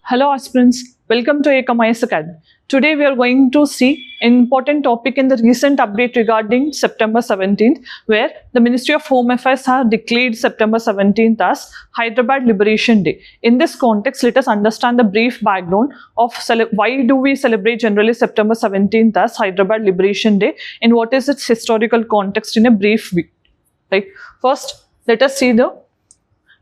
Hello aspirants, welcome to ACOMIS Academy. Today we are going to see an important topic in the recent update regarding September 17th, where the Ministry of Home Affairs has declared September 17th as Hyderabad Liberation Day. In this context, let us understand the brief background of why do we celebrate generally September 17th as Hyderabad Liberation Day and what is its historical context in a brief way. Right? First, let us see the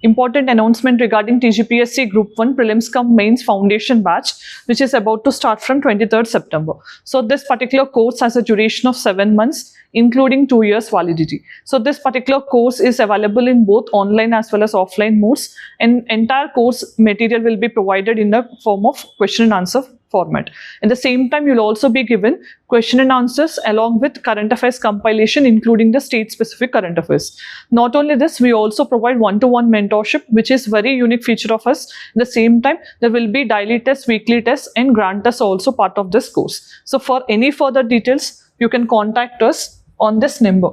important announcement regarding TGPSC Group 1 Prelims cum Mains Foundation batch, which is about to start from 23rd September. So this particular course has a duration of 7 months, including 2 years validity. So this particular course is available in both online as well as offline modes, and entire course material will be provided in the form of question and answer format. At the same time, you'll also be given question and answers along with current affairs compilation, including the state-specific current affairs. Not only this, we also provide one-to-one mentorship, which is very unique feature of us. At the same time, there will be daily tests, weekly tests, and grant tests also part of this course. So for any further details, you can contact us on this number.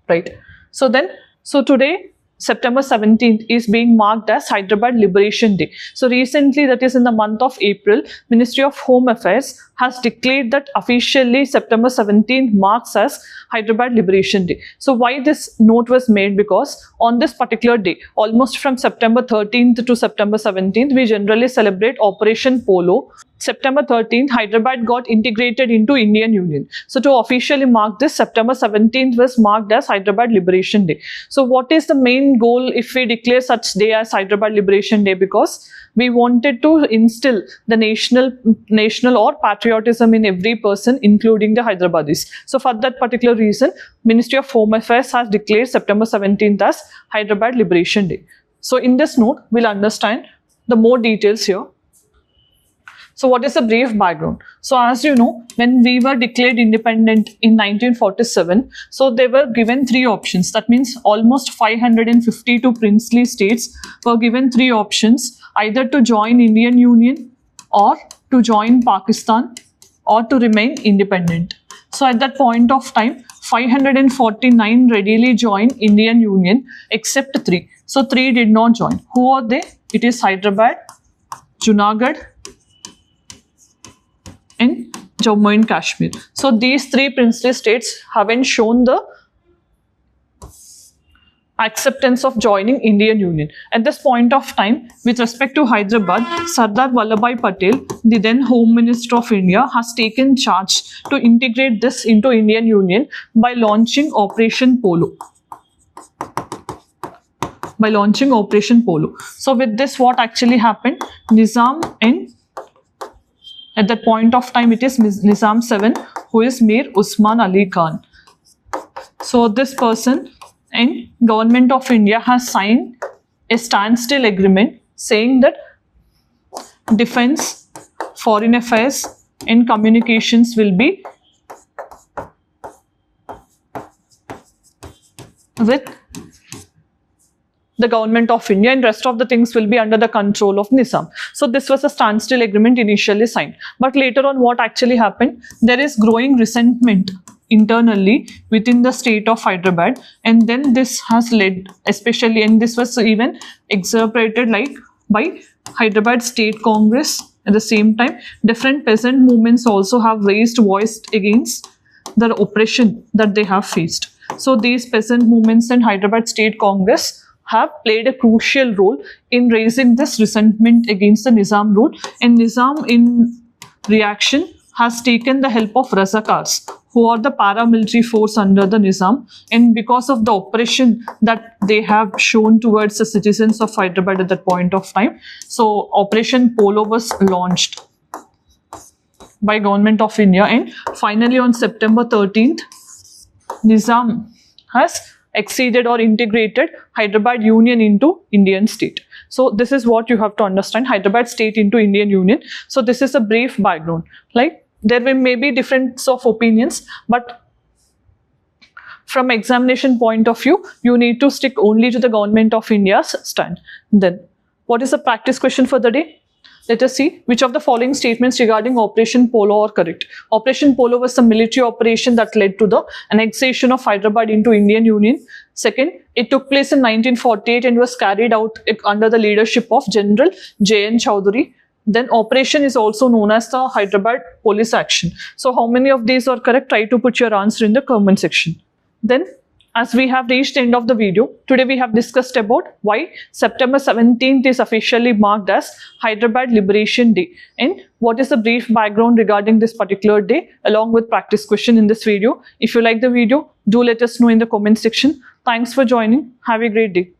Right. So today, September 17th is being marked as Hyderabad Liberation Day. So recently, that is in the month of April, Ministry of Home Affairs has declared that officially September 17th marks as Hyderabad Liberation Day. So why this note was made? Because on this particular day, almost from September 13th to September 17th, we generally celebrate Operation Polo. September 13th, Hyderabad got integrated into Indian Union. So to officially mark this, September 17th was marked as Hyderabad Liberation Day. So what is the main goal if we declare such day as Hyderabad Liberation Day? Because we wanted to instill the national or patriotism in every person, including the Hyderabadis. So for that particular reason, Ministry of Home Affairs has declared September 17th as Hyderabad Liberation Day. So in this note, we'll understand the more details here. So what is the brief background? So as you know, when we were declared independent in 1947, so they were given 3 options. That means almost 552 princely states were given 3 options, either to join Indian Union or to join Pakistan or to remain independent. So at that point of time, 549 readily joined Indian Union except 3. So 3 did not join. Who are they? It is Hyderabad, Junagadh, and Jammu and Kashmir. So these 3 princely states haven't shown the acceptance of joining Indian Union. At this point of time, with respect to Hyderabad, Sardar Vallabhbhai Patel, the then Home Minister of India, has taken charge to integrate this into Indian Union by launching Operation Polo. So with this, what actually happened? Nizam and at that point of time, it is Nizam 7, who is Mir Usman Ali Khan. So this person and Government of India has signed a standstill agreement saying that defense, foreign affairs and communications will be with the Government of India and rest of the things will be under the control of Nizam. So this was a standstill agreement initially signed. But later on, what actually happened? There is growing resentment internally within the state of Hyderabad, and then this has led, especially, and this was even exacerbated by Hyderabad State Congress. At the same time, different peasant movements also have raised voice against the oppression that they have faced. So these peasant movements and Hyderabad State Congress have played a crucial role in raising this resentment against the Nizam rule, and Nizam in reaction has taken the help of Razakars, who are the paramilitary force under the Nizam, and because of the oppression that they have shown towards the citizens of Hyderabad at that point of time, so Operation Polo was launched by Government of India, and finally on September 13th, Nizam has acceded or integrated Hyderabad Union into Indian state. So this is what you have to understand, Hyderabad state into Indian Union. So this is a brief background. Like there may be difference of opinions, but from examination point of view, you need to stick only to the Government of India's stand. Then what is the practice question for the day? Let us see which of the following statements regarding Operation Polo are correct. Operation Polo was a military operation that led to the annexation of Hyderabad into Indian Union. Second, it took place in 1948 and was carried out under the leadership of General J.N. Chowdhury. Then operation is also known as the Hyderabad Police Action. So how many of these are correct? Try to put your answer in the comment section. Then, as we have reached the end of the video, today we have discussed about why September 17th is officially marked as Hyderabad Liberation Day and what is the brief background regarding this particular day along with practice question in this video. If you like the video, do let us know in the comment section. Thanks for joining. Have a great day.